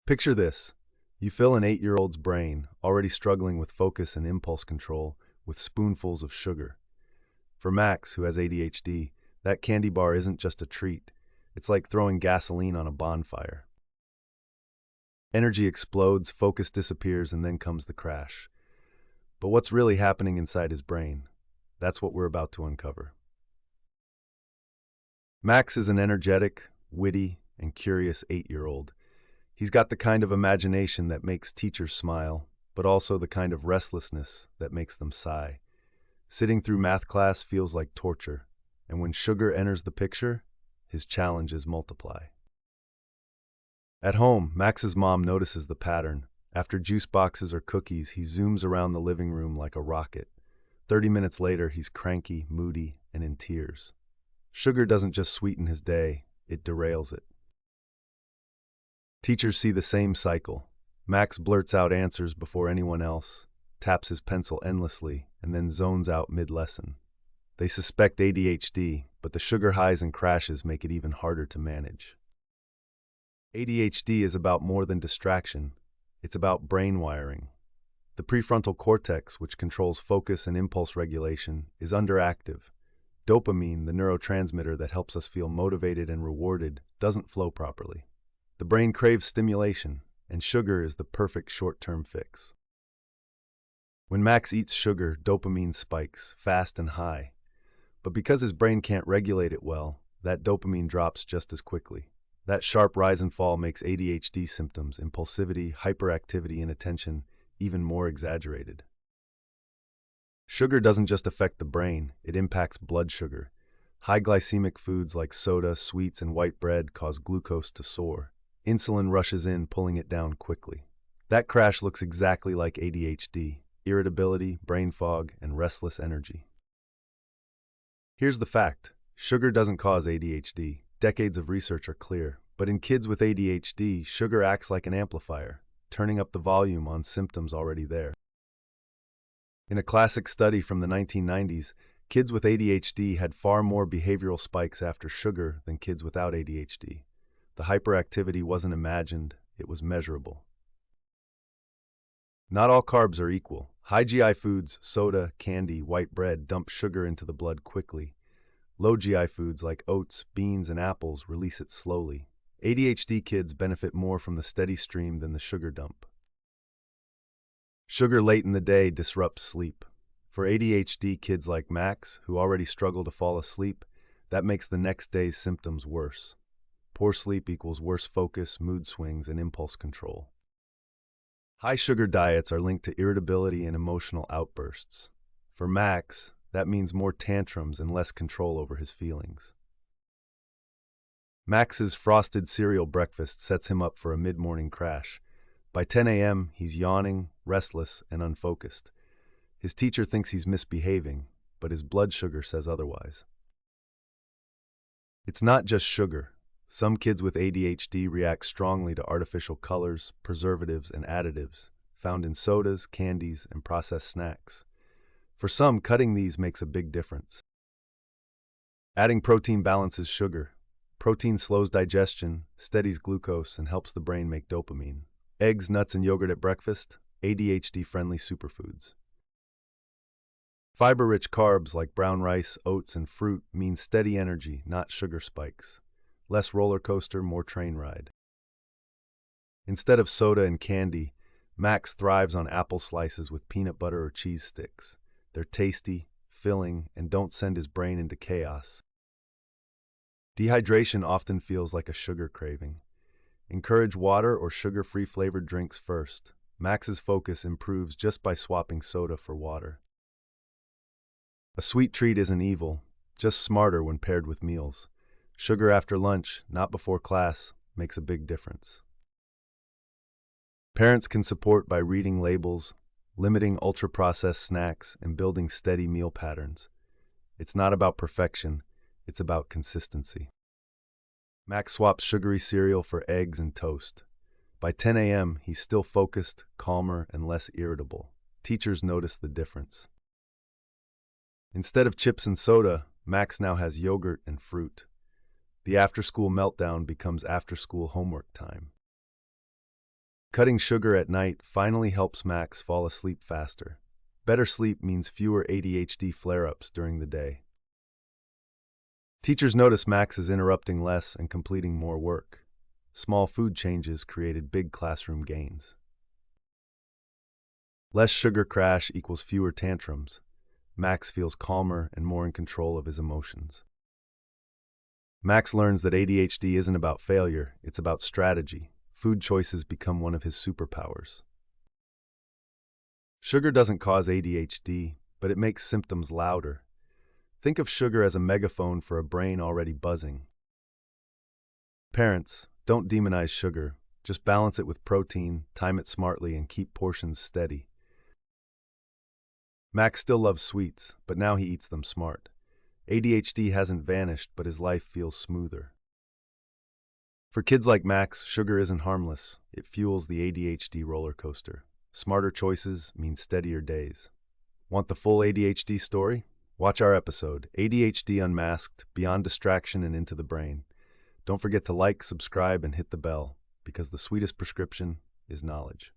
Picture this. You fill an 8-year-old's brain, already struggling with focus and impulse control, with spoonfuls of sugar. For Max, who has ADHD, that candy bar isn't just a treat. It's like throwing gasoline on a bonfire. Energy explodes, focus disappears, and then comes the crash. But what's really happening inside his brain? That's what we're about to uncover. Max is an energetic, witty, and curious 8-year-old. He's got the kind of imagination that makes teachers smile, but also the kind of restlessness that makes them sigh. Sitting through math class feels like torture, and when sugar enters the picture, his challenges multiply. At home, Max's mom notices the pattern. After juice boxes or cookies, he zooms around the living room like a rocket. 30 minutes later, he's cranky, moody, and in tears. Sugar doesn't just sweeten his day, it derails it. Teachers see the same cycle. Max blurts out answers before anyone else, taps his pencil endlessly, and then zones out mid-lesson. They suspect ADHD, but the sugar highs and crashes make it even harder to manage. ADHD is about more than distraction. It's about brain wiring. The prefrontal cortex, which controls focus and impulse regulation, is underactive. Dopamine, the neurotransmitter that helps us feel motivated and rewarded, doesn't flow properly. The brain craves stimulation, and sugar is the perfect short-term fix. When Max eats sugar, dopamine spikes, fast and high. But because his brain can't regulate it well, that dopamine drops just as quickly. That sharp rise and fall makes ADHD symptoms, impulsivity, hyperactivity, and attention even more exaggerated. Sugar doesn't just affect the brain, it impacts blood sugar. High glycemic foods like soda, sweets, and white bread cause glucose to soar. Insulin rushes in, pulling it down quickly. That crash looks exactly like ADHD: irritability, brain fog, and restless energy. Here's the fact: sugar doesn't cause ADHD. Decades of research are clear. But in kids with ADHD, sugar acts like an amplifier, turning up the volume on symptoms already there. In a classic study from the 1990s, kids with ADHD had far more behavioral spikes after sugar than kids without ADHD. The hyperactivity wasn't imagined, it was measurable. Not all carbs are equal. High GI foods, soda, candy, white bread, dump sugar into the blood quickly. Low GI foods like oats, beans, and apples release it slowly. ADHD kids benefit more from the steady stream than the sugar dump. Sugar late in the day disrupts sleep. For ADHD kids like Max, who already struggle to fall asleep, that makes the next day's symptoms worse. Poor sleep equals worse focus, mood swings, and impulse control. High sugar diets are linked to irritability and emotional outbursts. For Max, that means more tantrums and less control over his feelings. Max's frosted cereal breakfast sets him up for a mid-morning crash. By 10 a.m., he's yawning, restless, and unfocused. His teacher thinks he's misbehaving, but his blood sugar says otherwise. It's not just sugar. Some kids with ADHD react strongly to artificial colors, preservatives, and additives found in sodas, candies, and processed snacks. For some, cutting these makes a big difference. Adding protein balances sugar. Protein slows digestion, steadies glucose, and helps the brain make dopamine. Eggs, nuts, and yogurt at breakfast, ADHD-friendly superfoods. Fiber-rich carbs like brown rice, oats, and fruit mean steady energy, not sugar spikes. Less roller coaster, more train ride. Instead of soda and candy, Max thrives on apple slices with peanut butter or cheese sticks. They're tasty, filling, and don't send his brain into chaos. Dehydration often feels like a sugar craving. Encourage water or sugar-free flavored drinks first. Max's focus improves just by swapping soda for water. A sweet treat isn't evil, just smarter when paired with meals. Sugar after lunch, not before class, makes a big difference. Parents can support by reading labels, limiting ultra-processed snacks, and building steady meal patterns. It's not about perfection, it's about consistency. Max swaps sugary cereal for eggs and toast. By 10 a.m., he's still focused, calmer, and less irritable. Teachers notice the difference. Instead of chips and soda, Max now has yogurt and fruit. The after-school meltdown becomes after-school homework time. Cutting sugar at night finally helps Max fall asleep faster. Better sleep means fewer ADHD flare-ups during the day. Teachers notice Max is interrupting less and completing more work. Small food changes created big classroom gains. Less sugar crash equals fewer tantrums. Max feels calmer and more in control of his emotions. Max learns that ADHD isn't about failure, it's about strategy. Food choices become one of his superpowers. Sugar doesn't cause ADHD, but it makes symptoms louder. Think of sugar as a megaphone for a brain already buzzing. Parents, don't demonize sugar. Just balance it with protein, time it smartly, and keep portions steady. Max still loves sweets, but now he eats them smart. ADHD hasn't vanished, but his life feels smoother. For kids like Max, sugar isn't harmless. It fuels the ADHD roller coaster. Smarter choices mean steadier days. Want the full ADHD story? Watch our episode, ADHD Unmasked, Beyond Distraction and Into the Brain. Don't forget to like, subscribe, and hit the bell, because the sweetest prescription is knowledge.